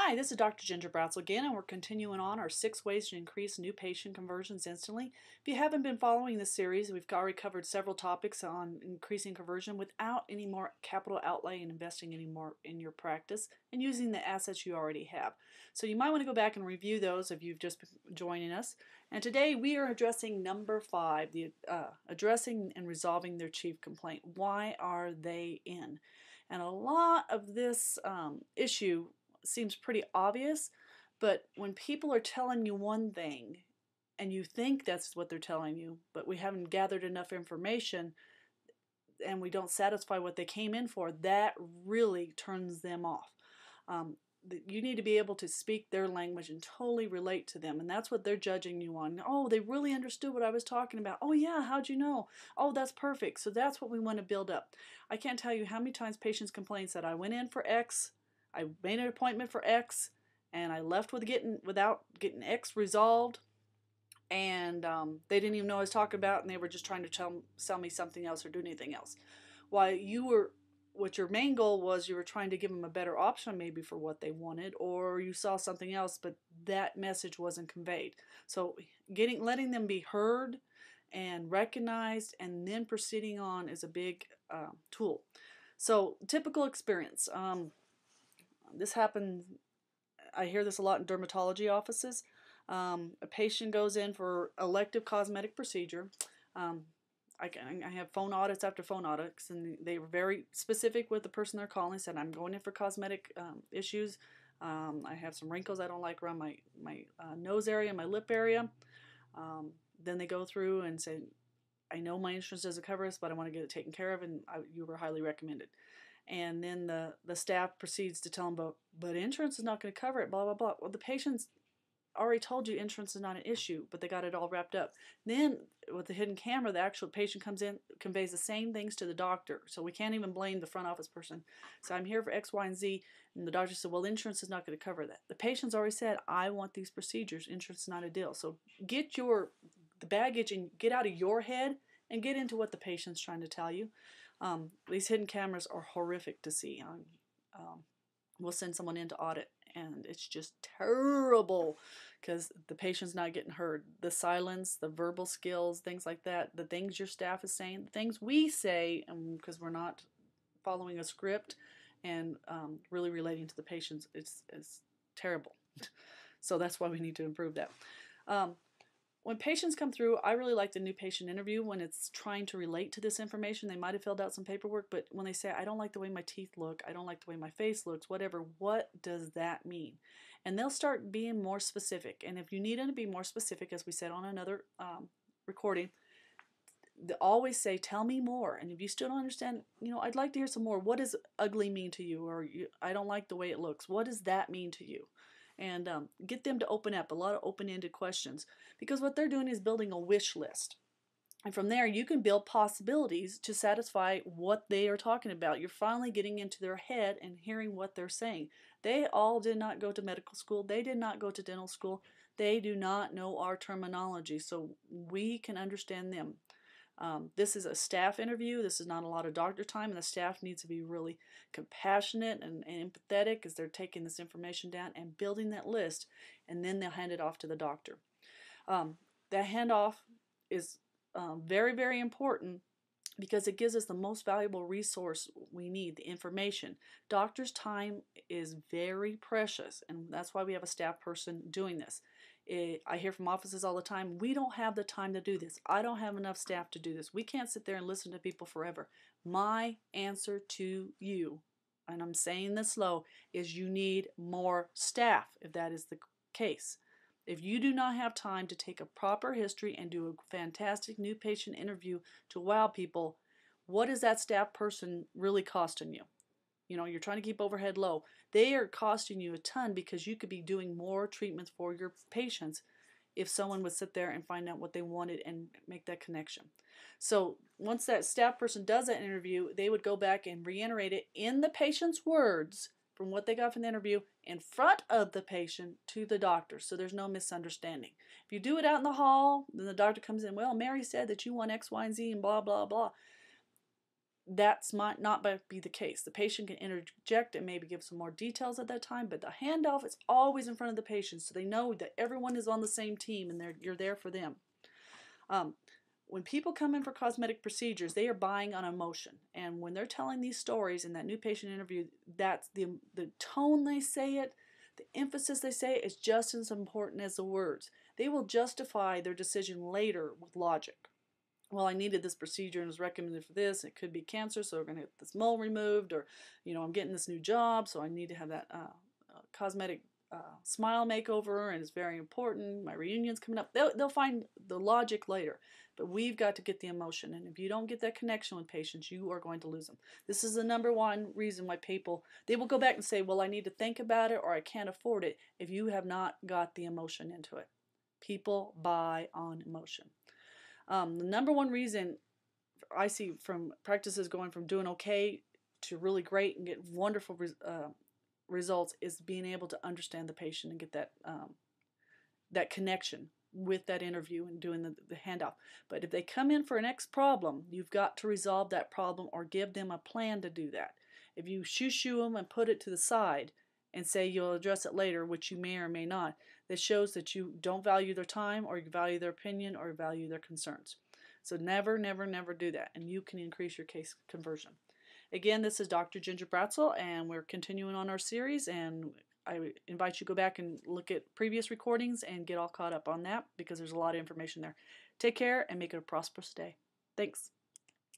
Hi, this is Dr. Ginger Bratzel again, and we're continuing on our 6 ways to increase new patient conversions instantly. If you haven't been following this series, we've already covered several topics on increasing conversion without any more capital outlay and investing any more in your practice and using the assets you already have. So you might want to go back and review those if you've just been joining us. And today we are addressing number 5, addressing and resolving their chief complaint. Why are they in? And a lot of this issue seems pretty obvious, but when people are telling you one thing and you think that's what they're telling you, but we haven't gathered enough information and we don't satisfy what they came in for, that really turns them off. You need to be able to speak their language and totally relate to them, and that's what they're judging you on. Oh, they really understood what I was talking about. Oh yeah, how'd you know? Oh, that's perfect. So that's what we want to build up. I can't tell you how many times patients complain that I went in for X, I made an appointment for X, and I left without getting X resolved, and they didn't even know what I was talking about, and they were just trying to sell me something else or do anything else. What your main goal was, you were trying to give them a better option maybe for what they wanted, or you saw something else, but that message wasn't conveyed. So letting them be heard and recognized, and then proceeding on is a big tool. So typical experience. This happens, I hear this a lot in dermatology offices. A patient goes in for elective cosmetic procedure. I have phone audits after phone audits, and they were very specific with the person they're calling. Said, I'm going in for cosmetic issues. I have some wrinkles I don't like around my nose area, my lip area. Then they go through and say, I know my insurance doesn't cover this, but I want to get it taken care of, and you were highly recommended. And then the staff proceeds to tell them, but insurance is not going to cover it, blah, blah, blah. Well, the patient's already told you insurance is not an issue, but they got it all wrapped up. Then with the hidden camera, the actual patient comes in, conveys the same things to the doctor. So we can't even blame the front office person. So I'm here for X, Y, and Z. And the doctor said, well, insurance is not going to cover that. The patient's already said, I want these procedures. Insurance is not a deal. So get the baggage and get out of your head and get into what the patient's trying to tell you. These hidden cameras are horrific to see. We'll send someone in to audit, and it's just terrible because the patient's not getting heard. The silence, the verbal skills, things like that, the things your staff is saying, the things we say, because we're not following a script and really relating to the patients, it's terrible. So that's why we need to improve that. When patients come through, I really like the new patient interview when it's trying to relate to this information. They might have filled out some paperwork, but when they say, I don't like the way my teeth look, I don't like the way my face looks, whatever, what does that mean? And they'll start being more specific. And if you need them to be more specific, as we said on another recording, they always say, tell me more. And if you still don't understand, I'd like to hear some more. What does ugly mean to you? Or I don't like the way it looks. What does that mean to you? And get them to open up, a lot of open-ended questions, because what they're doing is building a wish list. And from there, you can build possibilities to satisfy what they are talking about. You're finally getting into their head and hearing what they're saying. They all did not go to medical school. They did not go to dental school. They do not know our terminology, so we can understand them. This is a staff interview. This is not a lot of doctor time, and the staff needs to be really compassionate and empathetic as they're taking this information down and building that list, and then they'll hand it off to the doctor. That handoff is very, very important because it gives us the most valuable resource we need, the information. Doctors' time is very precious, and that's why we have a staff person doing this. I hear from offices all the time, we don't have the time to do this. I don't have enough staff to do this. We can't sit there and listen to people forever. My answer to you, and I'm saying this slow, is you need more staff if that is the case. If you do not have time to take a proper history and do a fantastic new patient interview to wow people, what is that staff person really costing you? You're trying to keep overhead low. They are costing you a ton because you could be doing more treatments for your patients if someone would sit there and find out what they wanted and make that connection. So once that staff person does that interview, they would go back and reiterate it in the patient's words from what they got from the interview in front of the patient to the doctor, so there's no misunderstanding. If you do it out in the hall, then the doctor comes in, well, Mary said that you want X, Y, and Z and blah, blah, blah. That's might not be the case. The patient can interject and maybe give some more details at that time, but the handoff is always in front of the patient, so they know that everyone is on the same team and you're there for them. Um, when people come in for cosmetic procedures, they are buying on emotion, and when they're telling these stories in that new patient interview, that's the tone they say it, the emphasis they say is just as important as the words. They will justify their decision later with logic. Well, I needed this procedure and was recommended for this. It could be cancer, so we're going to get this mole removed, or, I'm getting this new job, so I need to have that cosmetic smile makeover, and it's very important. My reunion's coming up. They'll find the logic later, but we've got to get the emotion, and if you don't get that connection with patients, you are going to lose them. This is the number one reason why people, they will go back and say, well, I need to think about it, or I can't afford it, if you have not got the emotion into it. People buy on emotion. The number one reason I see from practices going from doing okay to really great and get wonderful results is being able to understand the patient and get that connection with that interview and doing the handoff. But if they come in for an X problem, you've got to resolve that problem or give them a plan to do that. If you shoo them and put it to the side and say you'll address it later, which you may or may not, that shows that you don't value their time, or you value their opinion, or value their concerns. So never, never, never do that, and you can increase your case conversion. Again, this is Dr. Ginger Bratzel, and we're continuing on our series, and I invite you to go back and look at previous recordings and get all caught up on that, because there's a lot of information there. Take care and make it a prosperous day. Thanks.